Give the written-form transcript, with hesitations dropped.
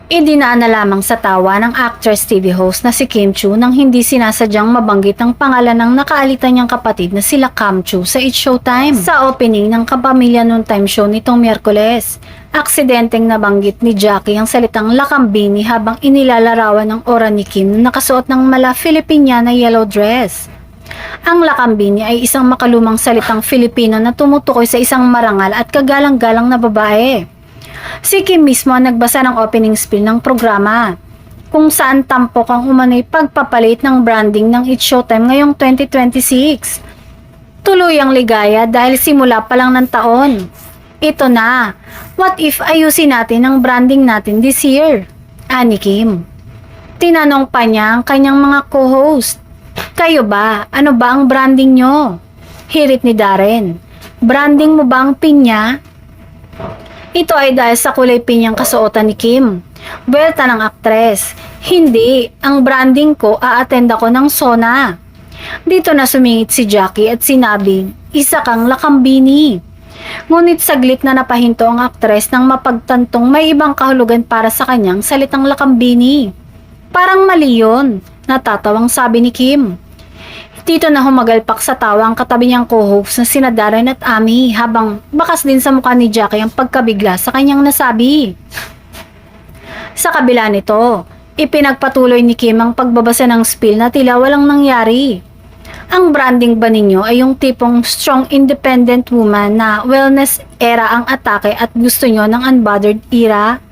Idinaan na lamang sa tawa ng actress TV host na si Kim Chu nang hindi sinasadyang mabanggit ang pangalan ng nakaalitan niyang kapatid na sila Cam Chu sa It's Showtime. Sa opening ng Kapamilya Noon Time Show nitong Miyerkules, aksidenteng nabanggit ni Jackie ang salitang lakambini habang inilalarawan ng aura ni Kim na nakasuot ng mala Filipiniana yellow dress. Ang lakambini ay isang makalumang salitang Filipino na tumutukoy sa isang marangal at kagalang-galang na babae. Si Kim mismo ang nagbasa ng opening spiel ng programa, kung saan tampok ang umano'y pagpapalit ng branding ng It's Showtime ngayong 2026. Tuluyang ligaya dahil simula pa lang ng taon. Ito na, what if ayusin natin ang branding natin this year? Ani Kim. Tinanong pa niya ang kanyang mga co-host. Kayo ba? Ano ba ang branding nyo? Hirit ni Darren. Branding mo ba ang pinya? Ito ay dahil sa kulay pinyang kasuotan ni Kim. Buwelta ng aktres. Hindi, ang branding ko a-attend ako ng SONA. Dito na sumingit si Jackie at sinabing, isa kang lakambini. Ngunit saglit na napahinto ang aktres nang mapagtantong may ibang kahulugan para sa kanyang salitang lakambini. Parang mali yun, natatawang sabi ni Kim. Dito na humagalpak sa tawa ang katabi niyang co-host na sina Darren at Ami habang bakas din sa mukha ni Jackie ang pagkabigla sa kanyang nasabi. Sa kabila nito, ipinagpatuloy ni Kim ang pagbabasa ng spiel na tila walang nangyari. Ang branding ba ninyo ay yung tipong strong independent woman na wellness era ang atake at gusto nyo ng unbothered era?